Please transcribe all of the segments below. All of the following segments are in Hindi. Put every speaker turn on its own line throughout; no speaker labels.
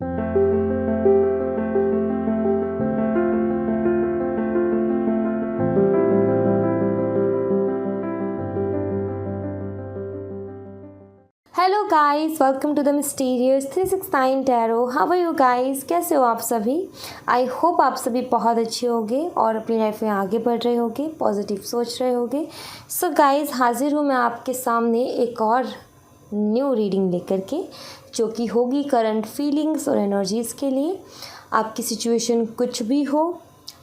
Hello guys, welcome to the mysterious 369 tarot. How are you guys? कैसे हो आप सभी? आई होप आप सभी बहुत अच्छे होंगे और अपनी लाइफ में आगे बढ़ रहे होंगे, पॉजिटिव सोच रहे होंगे। सो गाइस, हाजिर हूँ मैं आपके सामने एक और न्यू रीडिंग लेकर के, जो कि होगी करंट फीलिंग्स और एनर्जीज़ के लिए। आपकी सिचुएशन कुछ भी हो,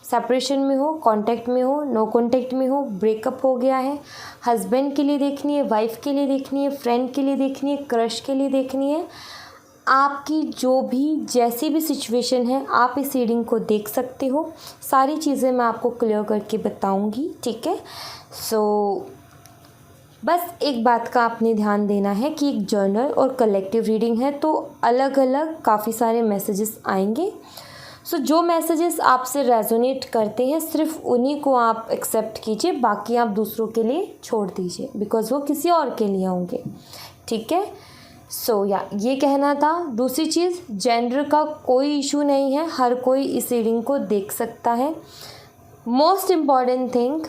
सेपरेशन में हो, कांटेक्ट में हो, नो कांटेक्ट में हो, ब्रेकअप हो गया है, हस्बैंड के लिए देखनी है, वाइफ के लिए देखनी है, फ्रेंड के लिए देखनी है, क्रश के लिए देखनी है, आपकी जो भी जैसी भी सिचुएशन है आप इस रीडिंग को देख सकते हो। सारी चीज़ें मैं आपको क्लियर करके बताऊंगी, ठीक है? सो बस एक बात का आपने ध्यान देना है कि एक जर्नल और कलेक्टिव रीडिंग है, तो अलग अलग काफ़ी सारे मैसेजेस आएंगे। सो जो मैसेजेस आपसे रेजोनेट करते हैं सिर्फ उन्हीं को आप एक्सेप्ट कीजिए, बाकी आप दूसरों के लिए छोड़ दीजिए, बिकॉज़ वो किसी और के लिए होंगे, ठीक है? सो ये कहना था। दूसरी चीज़, जेंडर का कोई इशू नहीं है, हर कोई इस रीडिंग को देख सकता है। मोस्ट इम्पॉर्टेंट थिंग,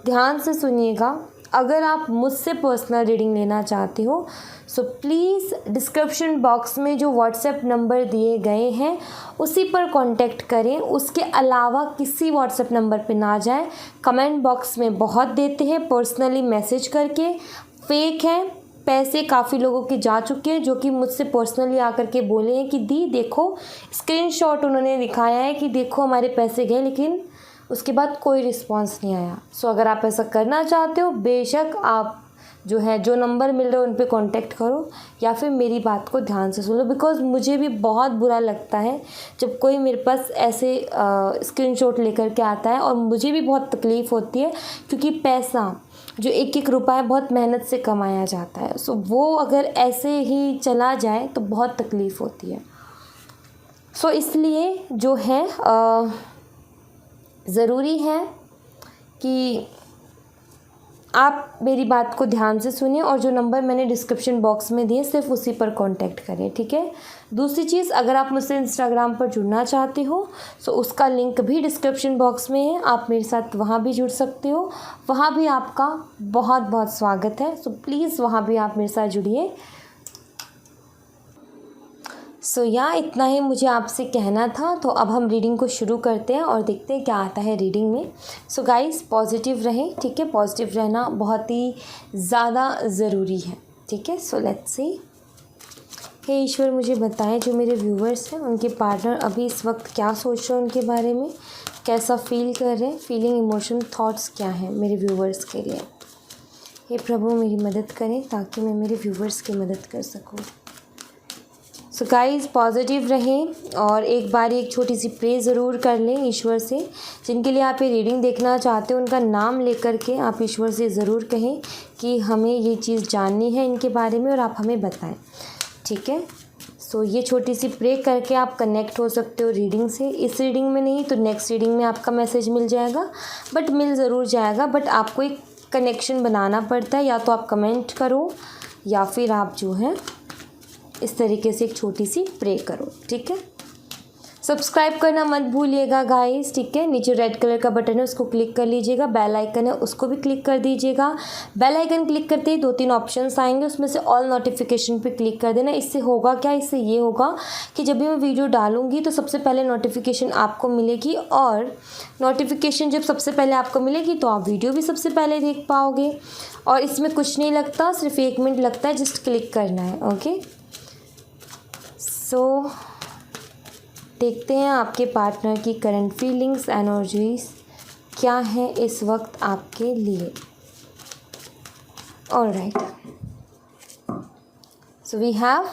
ध्यान से सुनिएगा, अगर आप मुझसे पर्सनल रीडिंग लेना चाहते हो सो प्लीज़ डिस्क्रिप्शन बॉक्स में जो व्हाट्सएप नंबर दिए गए हैं उसी पर कांटेक्ट करें। उसके अलावा किसी व्हाट्सएप नंबर पे ना जाएं। कमेंट बॉक्स में बहुत देते हैं पर्सनली मैसेज करके, फेक हैं। पैसे काफ़ी लोगों के जा चुके हैं जो कि मुझसे पर्सनली आकर के बोले हैं कि दी देखो, स्क्रीनशॉट उन्होंने दिखाया है कि देखो हमारे पैसे गए, लेकिन उसके बाद कोई रिस्पांस नहीं आया। सो अगर आप ऐसा करना चाहते हो, बेशक आप जो है जो नंबर मिल रहे हो उन पे कांटेक्ट करो, या फिर मेरी बात को ध्यान से सुन लो, बिकॉज़ मुझे भी बहुत बुरा लगता है जब कोई मेरे पास ऐसे स्क्रीनशॉट लेकर के आता है, और मुझे भी बहुत तकलीफ़ होती है, क्योंकि पैसा जो एक एक रुपया बहुत मेहनत से कमाया जाता है, सो वो अगर ऐसे ही चला जाए तो बहुत तकलीफ़ होती है। सो इसलिए जो है ज़रूरी है कि आप मेरी बात को ध्यान से सुनिए, और जो नंबर मैंने डिस्क्रिप्शन बॉक्स में दिए सिर्फ उसी पर कांटेक्ट करें, ठीक है? दूसरी चीज़, अगर आप मुझसे इंस्टाग्राम पर जुड़ना चाहते हो तो उसका लिंक भी डिस्क्रिप्शन बॉक्स में है, आप मेरे साथ वहाँ भी जुड़ सकते हो। वहाँ भी आपका बहुत बहुत स्वागत है। सो प्लीज़ वहाँ भी आप मेरे साथ जुड़िए। सो इतना ही मुझे आपसे कहना था। तो अब हम रीडिंग को शुरू करते हैं और देखते हैं क्या आता है रीडिंग में। सो गाइस, पॉजिटिव रहें, ठीक है? पॉजिटिव रहना बहुत ही ज़्यादा ज़रूरी है, ठीक है? So let's see. हे ईश्वर, मुझे बताएं जो मेरे व्यूवर्स हैं उनके पार्टनर अभी इस वक्त क्या सोच रहे हैं उनके बारे में, कैसा फील कर रहे हैं, फीलिंग, इमोशन, थॉट्स क्या हैं मेरे व्यूवर्स के लिए। हे प्रभु, मेरी मदद करें ताकि मैं मेरे व्यूवर्स की मदद कर सकूँ। सो गाइज़, पॉजिटिव रहें और एक बार एक छोटी सी प्रे ज़रूर कर लें ईश्वर से। जिनके लिए आप ये रीडिंग देखना चाहते हो उनका नाम लेकर के आप ईश्वर से ज़रूर कहें कि हमें ये चीज़ जाननी है इनके बारे में और आप हमें बताएं, ठीक है? सो ये छोटी सी प्रे करके आप कनेक्ट हो सकते हो रीडिंग से। इस रीडिंग में नहीं तो नेक्स्ट रीडिंग में आपका मैसेज मिल जाएगा, बट मिल ज़रूर जाएगा। बट आपको एक कनेक्शन बनाना पड़ता है, या तो आप कमेंट करो या फिर आप जो है इस तरीके से एक छोटी सी प्रे करो, ठीक है? सब्सक्राइब करना मत भूलिएगा गाइस, ठीक है? नीचे रेड कलर का बटन है, उसको क्लिक कर लीजिएगा। बेल आइकन है, उसको भी क्लिक कर दीजिएगा। बेल आइकन क्लिक करते ही 2-3 ऑप्शंस आएंगे, उसमें से ऑल नोटिफिकेशन पे क्लिक कर देना। इससे होगा क्या? इससे ये होगा कि जब भी मैं वीडियो डालूंगी तो सबसे पहले नोटिफिकेशन आपको मिलेगी, और नोटिफिकेशन जब सबसे पहले आपको मिलेगी तो आप वीडियो भी सबसे पहले देख पाओगे। और इसमें कुछ नहीं लगता, सिर्फ 1 मिनट लगता है, जस्ट क्लिक करना है, ओके? सो देखते हैं आपके पार्टनर की करंट फीलिंग्स, एनर्जीज क्या है इस वक्त आपके लिए। Alright, so we have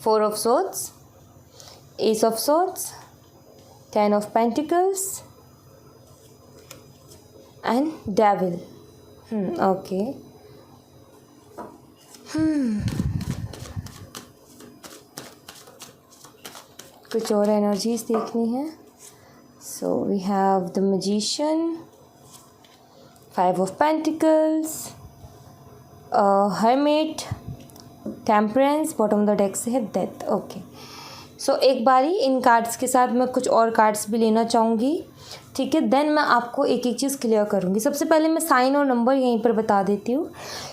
4 of swords, ace of swords, 10 of pentacles and devil. Okay, कुछ और एनर्जीज देखनी है। So we have the magician, 5 of pentacles, hermit, temperance, bottom of the deck से है डेथ। ओके, सो एक बारी इन कार्ड्स के साथ मैं कुछ और कार्ड्स भी लेना चाहूँगी, ठीक है। देन मैं आपको एक एक चीज़ क्लियर करूँगी। सबसे पहले मैं साइन और नंबर यहीं पर बता देती हूँ।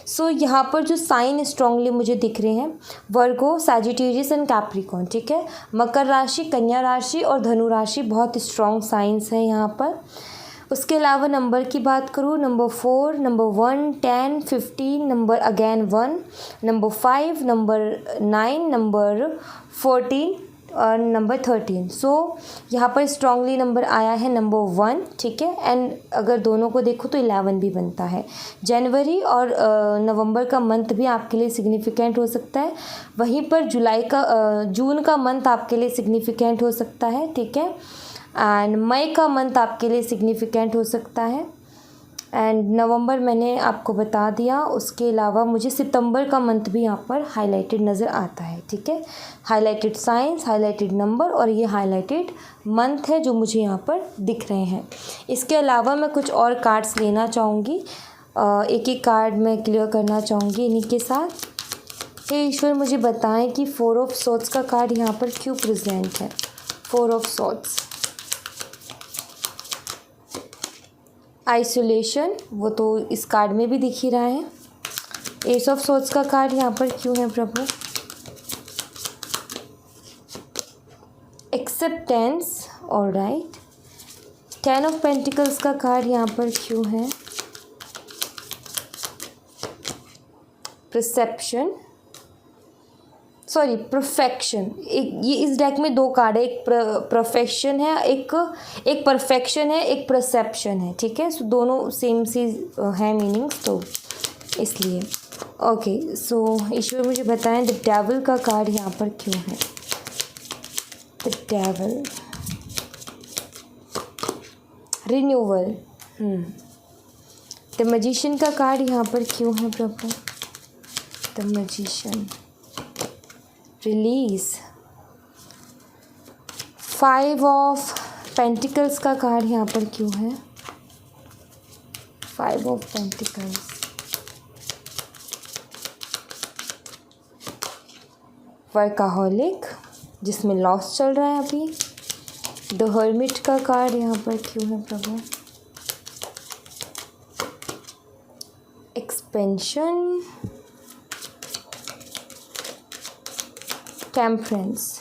सो यहाँ पर जो साइन स्ट्रांगली मुझे दिख रहे हैं, वर्गो, सैजिटेरियस एंड कैप्रिकॉर्न, ठीक है। मकर राशि, कन्या राशि और धनु राशि बहुत स्ट्रॉन्ग साइंस हैं यहाँ पर। उसके अलावा नंबर की बात करूँ, number 4, number 1, 10, 15, number again 1, number 5, number 9, number 14 और नंबर 13। सो यहाँ पर स्ट्रांगली नंबर आया है नंबर 1, ठीक है। एंड अगर दोनों को देखो तो 11 भी बनता है। जनवरी और नवंबर का मंथ भी आपके लिए सिग्निफिकेंट हो सकता है। वहीं पर जून का मंथ आपके लिए सिग्निफिकेंट हो सकता है, ठीक है। एंड मई का मंथ आपके लिए सिग्निफिकेंट हो सकता है। एंड नवंबर मैंने आपको बता दिया। उसके अलावा मुझे सितंबर का मंथ भी यहाँ पर हाईलाइटेड नज़र आता है, ठीक है। हाईलाइटेड साइंस, हाईलाइटेड नंबर और ये हाईलाइटेड मंथ है जो मुझे यहाँ पर दिख रहे हैं। इसके अलावा मैं कुछ और कार्ड्स लेना चाहूँगी, एक एक कार्ड मैं क्लियर करना चाहूँगी इन्हीं के साथ। हे ईश्वर, मुझे बताएं कि 4 ऑफ सोर्ड्स का कार्ड यहाँ पर क्यों प्रेजेंट है। 4 ऑफ सोर्ड्स, आइसोलेशन, वो तो इस कार्ड में भी दिख ही रहा है। एस ऑफ सोर्ड्स का कार्ड यहाँ पर क्यों है प्रभु। Acceptance, alright. 10 ऑफ पेंटिकल्स का कार्ड यहाँ पर क्यों है। Perception, sorry perfection. ये इस डेक में 2 कार्ड है, एक परफेक्शन है, एक परफेक्शन है, एक परसेप्शन है, ठीक है। सो दोनों सेम सी है मीनिंग्स, तो इसलिए ओके। सो ईश्वर मुझे बताएं द डेविल का कार्ड यहाँ पर क्यों है। The devil, renewal. The magician का कार्ड यहाँ पर क्यों है प्रभु। The magician, release. 5 of pentacles का कार्ड यहाँ पर क्यों है। 5 ऑफ पेंटिकल्स, वर्काहोलिक, जिसमें लॉस चल रहा है अभी। द हर्मिट का कार्ड यहाँ पर क्यों है प्रभु। Expansion, temperance,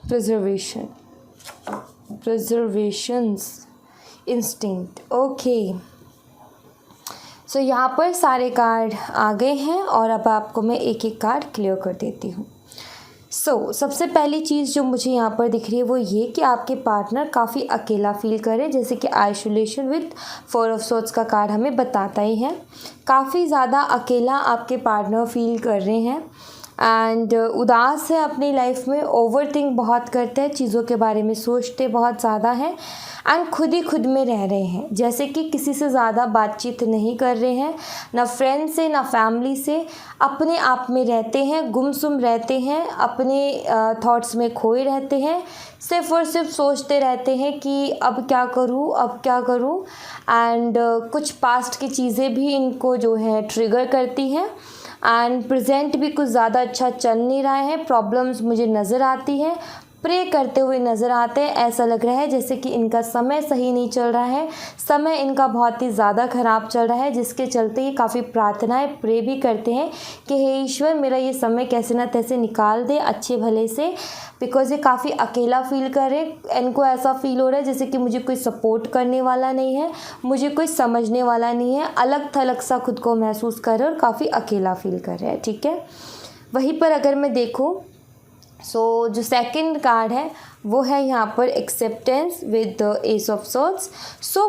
preservation, preservations, instinct. Okay, so यहाँ पर सारे कार्ड आ गए हैं और अब आपको मैं एक एक कार्ड क्लियर कर देती हूँ। सबसे पहली चीज़ जो मुझे यहाँ पर दिख रही है वो ये कि आपके पार्टनर काफ़ी अकेला फील करे, जैसे कि आइसोलेशन विद 4 ऑफ सोर्ड्स का कार्ड हमें बताता ही है। काफ़ी ज़्यादा अकेला आपके पार्टनर फील कर रहे हैं एंड उदास है अपनी लाइफ में, ओवरथिंक बहुत करते हैं, चीज़ों के बारे में सोचते बहुत ज़्यादा हैं एंड खुद ही खुद में रह रहे हैं, जैसे कि किसी से ज़्यादा बातचीत नहीं कर रहे हैं, ना फ्रेंड से ना फैमिली से, अपने आप में रहते हैं, गुमसुम रहते हैं, अपने थॉट्स में खोए रहते हैं, सिर्फ़ और सिर्फ सोचते रहते हैं कि अब क्या करूँ, अब क्या करूँ। एंड कुछ पास्ट की चीज़ें भी इनको जो है ट्रिगर करती हैं एंड प्रेजेंट भी कुछ ज़्यादा अच्छा चल नहीं रहा है। प्रॉब्लम्स मुझे नज़र आती हैं, प्रे करते हुए नज़र आते हैं। ऐसा लग रहा है जैसे कि इनका समय सही नहीं चल रहा है, समय इनका बहुत ही ज़्यादा ख़राब चल रहा है, जिसके चलते ये काफ़ी प्रार्थनाएं प्रे भी करते हैं कि हे ईश्वर मेरा ये समय कैसे ना तैसे निकाल दे अच्छे भले से, बिकॉज़ ये काफ़ी अकेला फील कर रहे हैं। इनको ऐसा फील हो रहा है जैसे कि मुझे कोई सपोर्ट करने वाला नहीं है, मुझे कोई समझने वाला नहीं है, अलग थलग सा खुद को महसूस कर रहे हैं और काफ़ी अकेला फील कर रहे हैं, ठीक है। वहीं पर अगर मैं देखूँ जो सेकंड कार्ड है वो है यहाँ पर acceptance with S of swords.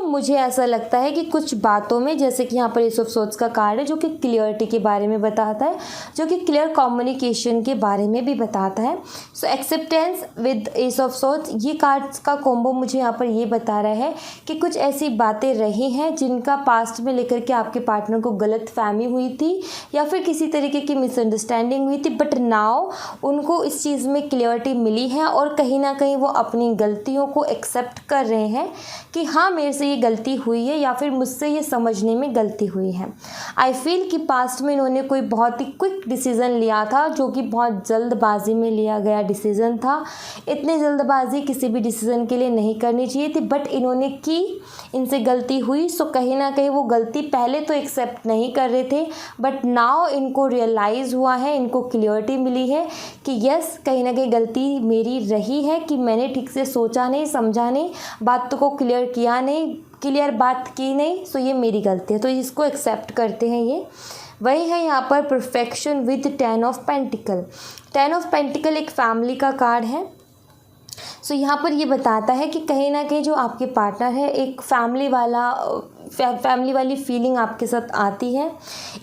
मुझे ऐसा लगता है कि कुछ बातों में, जैसे कि यहाँ पर एस ऑफ सोर्ड्स का कार्ड है जो कि क्लियरिटी के बारे में बताता है, जो कि क्लियर कम्युनिकेशन के बारे में भी बताता है। Acceptance with S of swords, ये कार्ड्स का कॉम्बो मुझे यहाँ पर ये बता रहा है कि कुछ ऐसी बातें रही हैं जिनका पास्ट में लेकर के आपके पार्टनर को गलत फहमी हुई थी या फिर किसी तरीके की मिसअंडरस्टैंडिंग हुई थी, बट नाउ उनको इस चीज़ में क्लियरिटी मिली है और कहीं ना कहीं वो अपनी गलतियों को एक्सेप्ट कर रहे हैं कि हाँ मेरे से ये गलती हुई है या फिर मुझसे ये समझने में गलती हुई है। आई फील कि पास्ट में इन्होंने कोई बहुत ही क्विक डिसीज़न लिया था जो कि बहुत जल्दबाजी में लिया गया डिसीज़न था। इतनी जल्दबाजी किसी भी डिसीज़न के लिए नहीं करनी चाहिए थी, बट इन्होंने की, इनसे गलती हुई। सो कहीं ना कहीं वो गलती पहले तो एक्सेप्ट नहीं कर रहे थे, बट नाउ इनको रियलाइज़ हुआ है, इनको क्लियरिटी मिली है कि यस कहीं ना कहीं गलती मेरी रही है कि मैंने ठीक से सोचा नहीं, समझा नहीं, बातों को क्लियर किया नहीं, क्लियर बात की नहीं। सो ये मेरी गलती है, तो इसको एक्सेप्ट करते हैं ये। वही है यहाँ पर perfection with 10 of pentacle. 10 of pentacle एक फैमिली का कार्ड है। सो यहाँ पर ये बताता है कि कहीं ना कहीं जो आपके पार्टनर है एक फैमिली वाली फीलिंग आपके साथ आती है,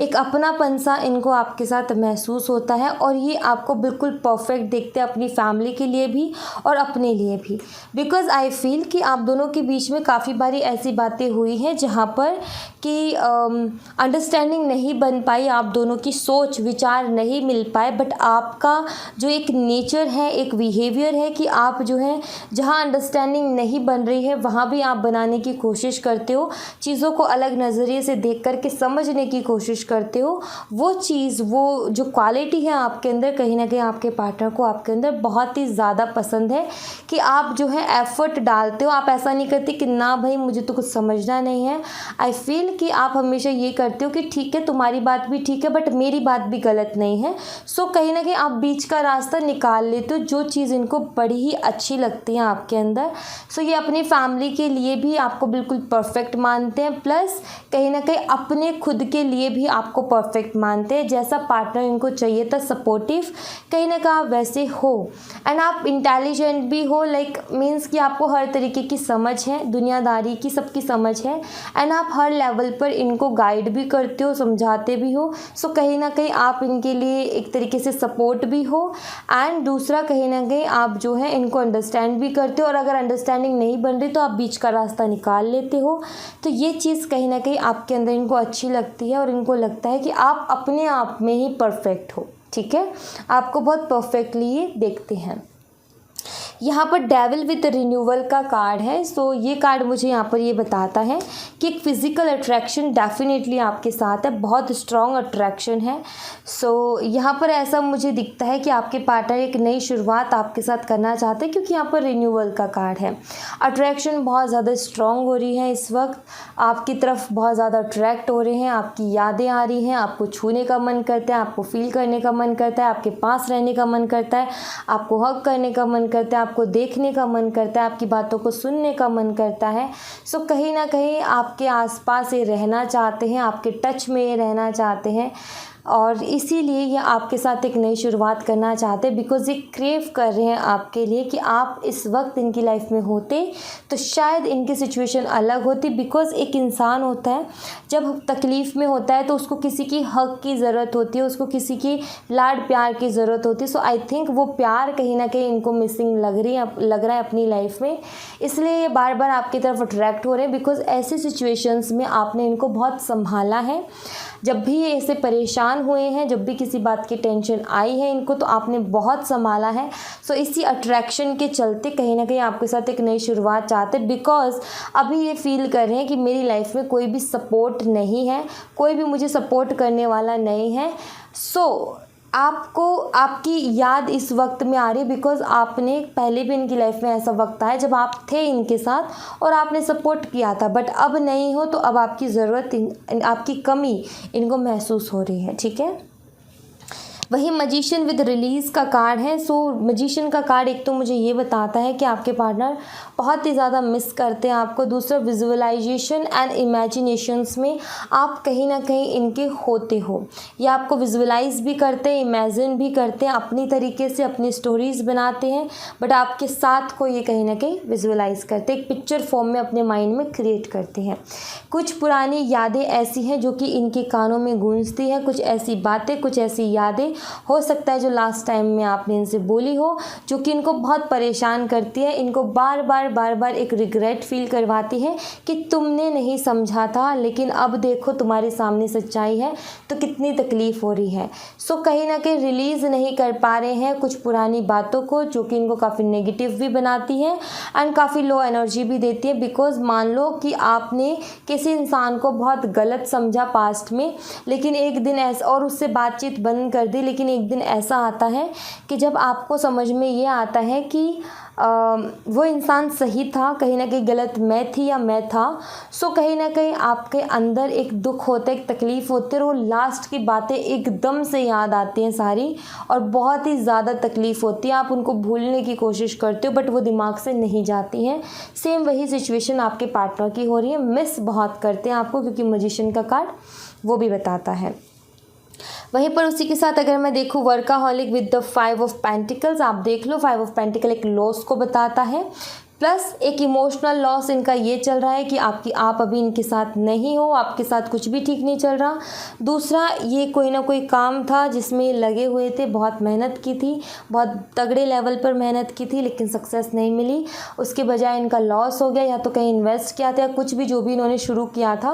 एक अपनापन सा इनको आपके साथ महसूस होता है और ये आपको बिल्कुल परफेक्ट देखते हैं अपनी फैमिली के लिए भी और अपने लिए भी। बिकॉज़ आई फील कि आप दोनों के बीच में काफ़ी बारी ऐसी बातें हुई हैं जहाँ पर कि अंडरस्टैंडिंग नहीं बन पाई, आप दोनों की सोच विचार नहीं मिल पाए, बट आपका जो एक नेचर है, एक बिहेवियर है कि आप जो है जहाँ अंडरस्टैंडिंग नहीं बन रही है वहाँ भी आप बनाने की कोशिश करते हो, चीज़ों को अलग नज़रिए से देख कर के समझने की कोशिश करते हो। वो चीज़, वो जो क्वालिटी है आपके अंदर, कहीं ना कहीं आपके पार्टनर को आपके अंदर बहुत ही ज़्यादा पसंद है कि आप जो है एफर्ट डालते हो। आप ऐसा नहीं करते कि ना भाई मुझे तो कुछ समझना नहीं है। आई फील कि आप हमेशा ये करते हो कि ठीक है तुम्हारी बात भी ठीक है बट मेरी बात भी गलत नहीं है। सो कहीं ना कहीं आप बीच का रास्ता निकाल लेते हो, जो चीज़ इनको बड़ी ही अच्छी लगती है आपके अंदर। सो ये अपनी फैमिली के लिए भी आपको बिल्कुल परफेक्ट मानते हैं, प्लस कहीं ना कहीं अपने खुद के लिए भी आपको परफेक्ट मानते हैं। जैसा पार्टनर इनको चाहिए था, सपोर्टिव, कहीं ना कहीं आप वैसे हो। एंड आप इंटेलिजेंट भी हो, लाइक मीन्स कि आपको हर तरीके की समझ है, दुनियादारी की सबकी समझ है। एंड आप हर लेवल पर इनको गाइड भी करते हो, समझाते भी हो। सो कहीं ना कहीं आप इनके लिए एक तरीके से सपोर्ट भी हो। एंड दूसरा कहीं ना कहीं आप जो है इनको अंडरस्टैंड भी करते हो, और अगर अंडरस्टैंडिंग नहीं बन रही तो आप बीच का रास्ता निकाल लेते हो। तो ये चीज़ कहीं ना कहीं आपके अंदर इनको अच्छी लगती है और इनको लगता है कि आप अपने आप में ही परफेक्ट हो। ठीक है, आपको बहुत परफेक्टली ये देखते हैं। यहाँ पर डेविल विद रिन्यूअल का कार्ड है। सो ये कार्ड मुझे यहाँ पर ये बताता है कि एक फ़िज़िकल अट्रैक्शन डेफिनेटली आपके साथ है, बहुत स्ट्रॉन्ग अट्रैक्शन है। सो यहाँ पर ऐसा मुझे दिखता है कि आपके पार्टनर एक नई शुरुआत आपके साथ करना चाहते हैं, क्योंकि यहाँ पर रिन्यूअल का कार्ड है। अट्रैक्शन बहुत ज़्यादा स्ट्रॉन्ग हो रही है इस वक्त, आपकी तरफ बहुत ज़्यादा अट्रैक्ट हो रहे हैं, आपकी यादें आ रही हैं, आपको छूने का मन करता है, आपको फील करने का मन करता है, आपके पास रहने का मन करता है, आपको हग करने का मन करता है, आपको देखने का मन करता है, आपकी बातों को सुनने का मन करता है। सो कहीं ना कहीं आपके आसपास ये रहना चाहते हैं, आपके टच में ये रहना चाहते हैं, और इसीलिए ये आपके साथ एक नई शुरुआत करना चाहते हैं। बिकॉज़ ये क्रेव कर रहे हैं आपके लिए कि आप इस वक्त इनकी लाइफ में होते तो शायद इनकी सिचुएशन अलग होती। बिकॉज़ एक इंसान होता है जब तकलीफ़ में होता है तो उसको किसी की हक की ज़रूरत होती है, उसको किसी की लाड प्यार की ज़रूरत होती है। सो आई थिंक वो प्यार कहीं ना कहीं इनको मिसिंग लग रहा है अपनी लाइफ में, इसलिए ये बार बार आपकी तरफ अट्रैक्ट हो रहे हैं। बिकॉज़ ऐसी सिचुएशंस में आपने इनको बहुत संभाला है, जब भी ये ऐसे परेशान हुए हैं, जब भी किसी बात की टेंशन आई है इनको, तो आपने बहुत संभाला है। सो इसी अट्रैक्शन के चलते कहीं ना कहीं आपके साथ एक नई शुरुआत चाहते हैं। बिकॉज़ अभी ये फील कर रहे हैं कि मेरी लाइफ में कोई भी सपोर्ट नहीं है, कोई भी मुझे सपोर्ट करने वाला नहीं है। सो आपको आपकी याद इस वक्त में आ रही है, बिकॉज़ आपने पहले भी इनकी लाइफ में ऐसा वक्त आया जब आप थे इनके साथ और आपने सपोर्ट किया था, बट अब नहीं हो, तो अब आपकी ज़रूरत, आपकी कमी इनको महसूस हो रही है। ठीक है, वही मजिशियन विद रिलीज़ का कार्ड है। सो मजिशियन का कार्ड एक तो मुझे ये बताता है कि आपके पार्टनर बहुत ही ज़्यादा मिस करते हैं आपको। दूसरा, विजुअलाइजेशन एंड इमेजिनेशंस में आप कहीं ना कहीं इनके होते हो, या आपको विजुअलाइज भी करते हैं, इमेजिन भी करते हैं, अपनी तरीके से अपनी स्टोरीज़ बनाते हैं, बट आपके साथ को ये कहीं ना कहीं विजुअलाइज करते हैं, एक पिक्चर फॉर्म में अपने माइंड में क्रिएट करते हैं। कुछ पुरानी यादें ऐसी हैं जो कि इनके कानों में गूंजती हैं, कुछ ऐसी बातें, कुछ ऐसी यादें हो सकता है जो लास्ट टाइम में आपने इनसे बोली हो, जो कि इनको बहुत परेशान करती है, इनको बार बार एक रिग्रेट फील करवाती है कि तुमने नहीं समझा था, लेकिन अब देखो तुम्हारे सामने सच्चाई है तो कितनी तकलीफ़ हो रही है। सो कहीं ना कहीं रिलीज़ नहीं कर पा रहे हैं कुछ पुरानी बातों को, जो कि इनको काफ़ी नेगेटिव भी बनाती है एंड काफ़ी लो एनर्जी भी देती है। बिकॉज मान लो कि आपने किसी इंसान को बहुत गलत समझा पास्ट में, लेकिन एक दिन ऐसा और उससे बातचीत बंद कर दी, लेकिन एक दिन ऐसा आता है कि जब आपको समझ में ये आता है कि वो इंसान सही था, कहीं ना कहीं गलत मैं थी या मैं था। सो कहीं ना कहीं आपके अंदर एक दुख होता है, एक तकलीफ़ होती है, और वो लास्ट की बातें एकदम से याद आती हैं सारी, और बहुत ही ज़्यादा तकलीफ़ होती है। आप उनको भूलने की कोशिश करते हो बट वो दिमाग से नहीं जाती हैं। सेम वही सिचुएशन आपके पार्टनर की हो रही है, मिस बहुत करते हैं आपको, क्योंकि मैजिशियन का कार्ड वो भी बताता है। वहीं पर उसी के साथ अगर मैं देखूँ workaholic with the 5 of pentacles, आप देख लो 5 ऑफ पेंटिकल एक लॉस को बताता है, प्लस एक इमोशनल लॉस इनका ये चल रहा है कि आप अभी इनके साथ नहीं हो, आपके साथ कुछ भी ठीक नहीं चल रहा। दूसरा, ये कोई ना कोई काम था जिसमें लगे हुए थे, बहुत मेहनत की थी, बहुत तगड़े लेवल पर मेहनत की थी, लेकिन सक्सेस नहीं मिली। उसके बजाय इनका लॉस हो गया, या तो कहीं इन्वेस्ट किया था या कुछ भी जो भी इन्होंने शुरू किया था,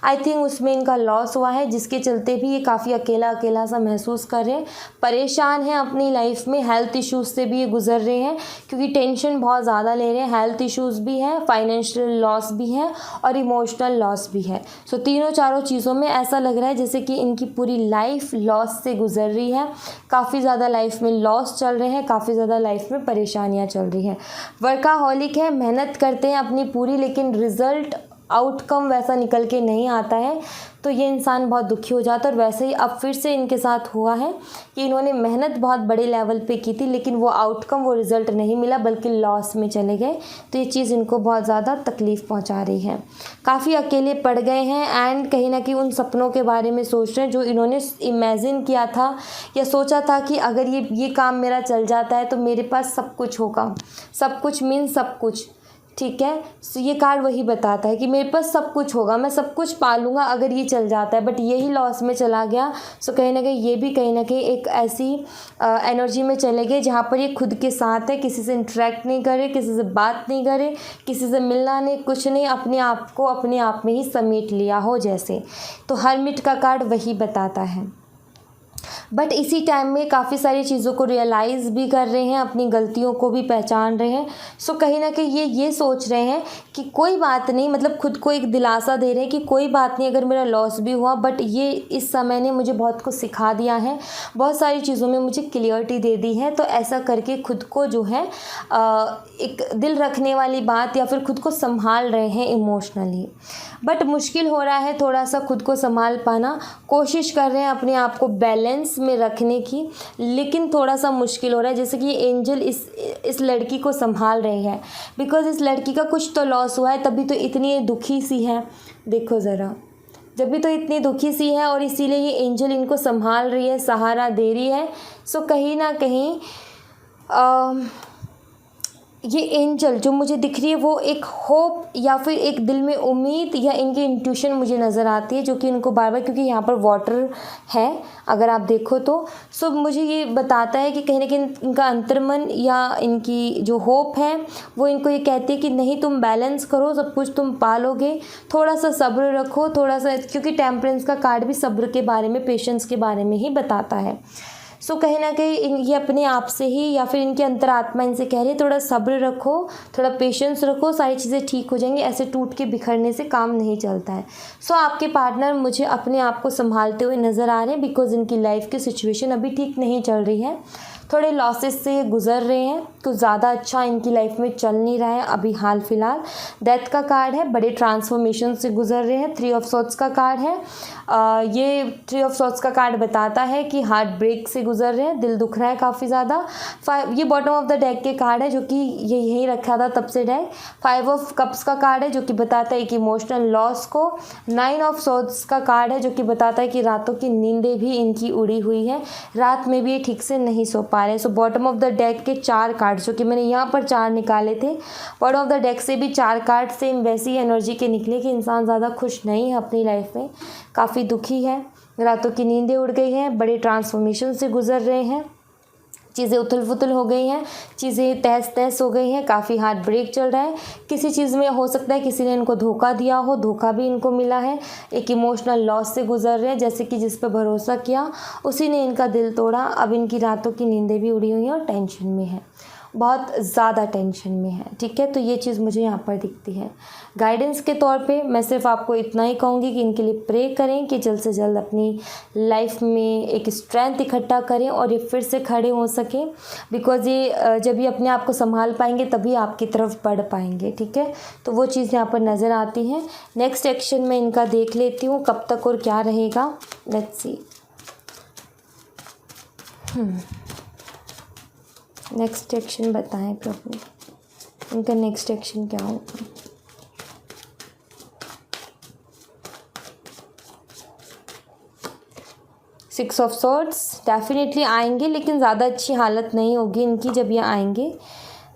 आई थिंक उसमें इनका लॉस हुआ है, जिसके चलते भी ये काफ़ी अकेला सा महसूस कर रहे हैं, परेशान हैं अपनी लाइफ में। हेल्थ इश्यूज से भी ये गुजर रहे हैं, क्योंकि टेंशन बहुत ज़्यादा ले रहे हैं। हेल्थ इश्यूज़ भी हैं, फाइनेंशियल लॉस भी है और इमोशनल लॉस भी है। सो तीनों चारों चीज़ों में ऐसा लग रहा है जैसे कि इनकी पूरी लाइफ लॉस से गुजर रही है। काफ़ी ज़्यादा लाइफ में लॉस चल रहे हैं, काफ़ी ज़्यादा लाइफ में परेशानियां चल रही हैं। वर्काहॉलिक है, मेहनत करते हैं अपनी पूरी, लेकिन रिज़ल्ट आउटकम वैसा निकल के नहीं आता है, तो ये इंसान बहुत दुखी हो जाता है। और वैसे ही अब फिर से इनके साथ हुआ है कि इन्होंने मेहनत बहुत बड़े लेवल पे की थी, लेकिन वो आउटकम, वो रिज़ल्ट नहीं मिला, बल्कि लॉस में चले गए। तो ये चीज़ इनको बहुत ज़्यादा तकलीफ़ पहुंचा रही है। काफ़ी अकेले पड़ गए हैं एंड कहीं ना कहीं उन सपनों के बारे में सोच रहे हैं जो इन्होंने इमेजिन किया था या सोचा था कि अगर ये काम मेरा चल जाता है तो मेरे पास सब कुछ होगा। सब कुछ मीन्स सब कुछ, ठीक है। सो ये कार्ड वही बताता है कि मेरे पास सब कुछ होगा, मैं सब कुछ पालूंगा अगर ये चल जाता है, बट यही लॉस में चला गया। सो कहीं ना कहीं ये भी कहीं ना कहीं एक ऐसी एनर्जी में चले गए जहाँ पर ये खुद के साथ है, किसी से इंटरेक्ट नहीं करे, किसी से बात नहीं करे, किसी से मिलना नहीं, कुछ नहीं, अपने आप को अपने आप में ही समेट लिया हो जैसे। तो हर्मिट का कार्ड वही बताता है। बट इसी टाइम में काफ़ी सारी चीज़ों को रियलाइज़ भी कर रहे हैं, अपनी गलतियों को भी पहचान रहे हैं। सो कहीं ना कहीं ये सोच रहे हैं कि कोई बात नहीं, मतलब खुद को एक दिलासा दे रहे हैं कि कोई बात नहीं अगर मेरा लॉस भी हुआ, बट ये इस समय ने मुझे बहुत कुछ सिखा दिया है, बहुत सारी चीज़ों में मुझे क्लियरिटी दे दी है। तो ऐसा करके खुद को जो है एक दिल रखने वाली बात या फिर खुद को संभाल रहे हैं इमोशनली। बट मुश्किल हो रहा है थोड़ा सा खुद को संभाल पाना, कोशिश कर रहे हैं अपने आप को बैलेंस में रखने की, लेकिन थोड़ा सा मुश्किल हो रहा है। जैसे कि ये एंजल इस लड़की को संभाल रहे हैं, बिकॉज इस लड़की का कुछ तो लॉस हुआ है, तभी तो इतनी दुखी सी है। देखो ज़रा, जब भी तो इतनी दुखी सी है और इसीलिए ये एंजल इनको संभाल रही है, सहारा दे रही है। सो कहीं ना कहीं ये एंजल जो मुझे दिख रही है वो एक होप या फिर एक दिल में उम्मीद या इनकी इंट्यूशन मुझे नज़र आती है, जो कि इनको बार बार, क्योंकि यहाँ पर वाटर है अगर आप देखो तो। सो मुझे ये बताता है कि कहीं ना कहीं इनका अंतर्मन या इनकी जो होप है वो इनको ये कहती है कि नहीं, तुम बैलेंस करो, सब कुछ तुम पालोगे, थोड़ा सा सब्र रखो, थोड़ा सा, क्योंकि टेम्परेंस का कार्ड भी सब्र के बारे में, पेशेंस के बारे में ही बताता है। सो कहीं ना कहीं ये अपने आप से ही या फिर इनकी अंतरात्मा इनसे कह रही है थोड़ा सब्र रखो, थोड़ा पेशेंस रखो, सारी चीज़ें ठीक हो जाएंगी, ऐसे टूट के बिखरने से काम नहीं चलता है। सो आपके पार्टनर मुझे अपने आप को संभालते हुए नज़र आ रहे हैं, बिकॉज इनकी लाइफ की सिचुएशन अभी ठीक नहीं चल रही है, थोड़े लॉसेस से गुजर रहे हैं, कुछ ज़्यादा अच्छा इनकी लाइफ में चल नहीं रहा है अभी हाल फिलहाल। डेथ का कार्ड है, बड़े ट्रांसफॉर्मेशन से गुजर रहे हैं। 3 ऑफ सोर्ड्स का कार्ड है, ये 3 ऑफ सोर्ड्स का कार्ड बताता है कि हार्ट ब्रेक से गुजर रहे हैं, दिल दुख रहा है काफ़ी ज़्यादा। ये बॉटम ऑफ द डेक के कार्ड है, जो कि ये यहीं रखा था तब से डेक। 5 ऑफ कप्स का कार्ड है, जो कि बताता है कि इमोशनल लॉस को। 9 ऑफ सोर्ड्स का कार्ड है, जो कि बताता है कि रातों की नींदें भी इनकी उड़ी हुई है, रात में भी ये ठीक से नहीं सो पा रहे। So bottom of the deck के 4 कार्ड कार्ड जो कि मैंने यहाँ पर 4 निकाले थे। बॉटम ऑफ द डेक से भी 4 कार्ड सेम वैसी एनर्जी के निकले कि इंसान ज़्यादा खुश नहीं है अपनी लाइफ में, काफ़ी दुखी है, रातों की नींदें उड़ गई हैं, बड़े ट्रांसफॉर्मेशन से गुजर रहे हैं, चीज़ें उथल पुथल हो गई हैं, चीज़ें तहस तहस हो गई हैं, काफ़ी हार्ट ब्रेक चल रहा है। किसी चीज़ में हो सकता है किसी ने इनको धोखा दिया हो, धोखा भी इनको मिला है, एक इमोशनल लॉस से गुजर रहे हैं, जैसे कि जिस पर भरोसा किया उसी ने इनका दिल तोड़ा। अब इनकी रातों की नींदें भी उड़ी हुई हैं और टेंशन में है, बहुत ज़्यादा टेंशन में है, ठीक है। तो ये चीज़ मुझे यहाँ पर दिखती है। गाइडेंस के तौर पे मैं सिर्फ आपको इतना ही कहूँगी कि इनके लिए प्रे करें कि जल्द से जल्द अपनी लाइफ में एक स्ट्रेंथ इकट्ठा करें और ये फिर से खड़े हो सकें, बिकॉज़ ये जब ये अपने आप को संभाल पाएंगे तभी आपकी तरफ बढ़ पाएंगे, ठीक है। तो वो चीज़ यहाँ पर नज़र आती हैं। नेक्स्ट एक्शन में इनका देख लेती हूँ कब तक और क्या रहेगा। Let's see. नेक्स्ट एक्शन बताएं प्रभु, इनका नेक्स्ट एक्शन क्या होगा। सिक्स ऑफ सॉर्ड्स डेफिनेटली आएंगे, लेकिन ज़्यादा अच्छी हालत नहीं होगी इनकी जब ये आएंगे।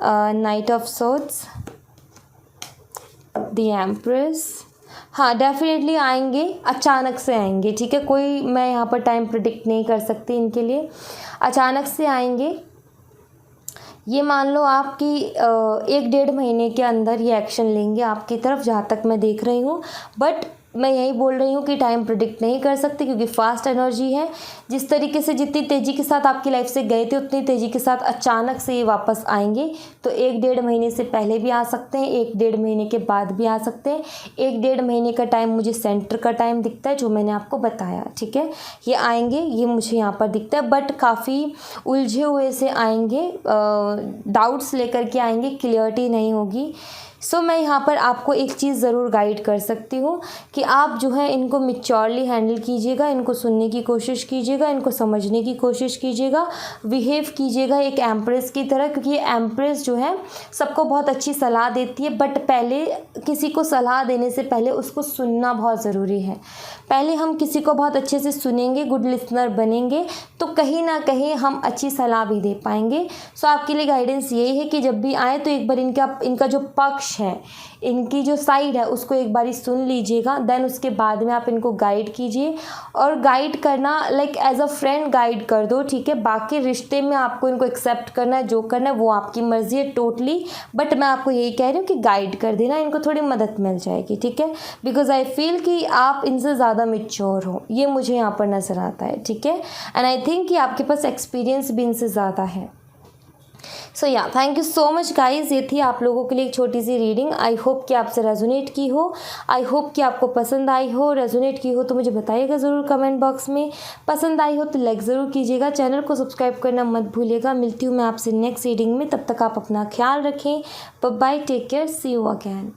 Night of swords, the empress, हाँ डेफिनेटली आएंगे, अचानक से आएंगे, ठीक है। कोई मैं यहाँ पर टाइम प्रिडिक्ट नहीं कर सकती इनके लिए, अचानक से आएंगे। ये मान लो आपकी 1-1.5 महीने के अंदर ये एक्शन लेंगे आपकी तरफ, जहाँ तक मैं देख रही हूँ। बट मैं यही बोल रही हूँ कि टाइम प्रिडिक्ट नहीं कर सकती, क्योंकि फास्ट एनर्जी है। जिस तरीके से जितनी तेज़ी के साथ आपकी लाइफ से गए थे उतनी तेज़ी के साथ अचानक से ये वापस आएंगे। तो 1-1.5 महीने से पहले भी आ सकते हैं, 1-1.5 महीने के बाद भी आ सकते हैं। 1-1.5 महीने का टाइम मुझे सेंटर का टाइम दिखता है जो मैंने आपको बताया, ठीक है। ये आएंगे, ये मुझे यहाँ पर दिखता है, बट काफ़ी उलझे हुए से आएंगे, डाउट्स लेकर के आएंगे, क्लियरिटी नहीं होगी। सो मैं यहाँ पर आपको एक चीज़ ज़रूर गाइड कर सकती हूँ कि आप जो है इनको मैच्योरली हैंडल कीजिएगा, इनको सुनने की कोशिश कीजिएगा, इनको समझने की कोशिश कीजिएगा, बिहेव कीजिएगा एक एम्प्रेस की तरह, क्योंकि ये एम्प्रेस जो है सबको बहुत अच्छी सलाह देती है। बट पहले किसी को सलाह देने से पहले उसको सुनना बहुत ज़रूरी है। पहले हम किसी को बहुत अच्छे से सुनेंगे, गुड लिसनर बनेंगे, तो कहीं ना कहीं हम अच्छी सलाह भी दे पाएंगे। सो आपके लिए गाइडेंस यही है कि जब भी आए तो एक बार इनका जो पक्ष है, इनकी जो साइड है उसको एक बारी सुन लीजिएगा, देन उसके बाद में आप इनको गाइड कीजिए। और गाइड करना like as a friend guide कर दो, ठीक है। बाकी रिश्ते में आपको इनको एक्सेप्ट करना है, जो करना है वो आपकी मर्ज़ी है टोटली। बट मैं आपको यही कह रही हूँ कि गाइड कर देना, इनको थोड़ी मदद मिल जाएगी, ठीक है। बिकॉज आई फील कि आप इनसे ज़्यादा मैच्योर हो, ये मुझे यहाँ पर नज़र आता है, ठीक है। एंड आई थिंक कि आपके पास एक्सपीरियंस भी इनसे ज़्यादा है। सो या thank you so much guys, ये थी आप लोगों के लिए एक छोटी सी रीडिंग। आई होप कि आपसे रेजोनेट की हो, आई होप कि आपको पसंद आई हो। रेजोनेट की हो तो मुझे बताइएगा ज़रूर कमेंट बॉक्स में, पसंद आई हो तो लाइक ज़रूर कीजिएगा, चैनल को सब्सक्राइब करना मत भूलिएगा। मिलती हूँ मैं आपसे नेक्स्ट रीडिंग में, तब तक आप अपना ख्याल रखें। Bye bye, take care, see you again.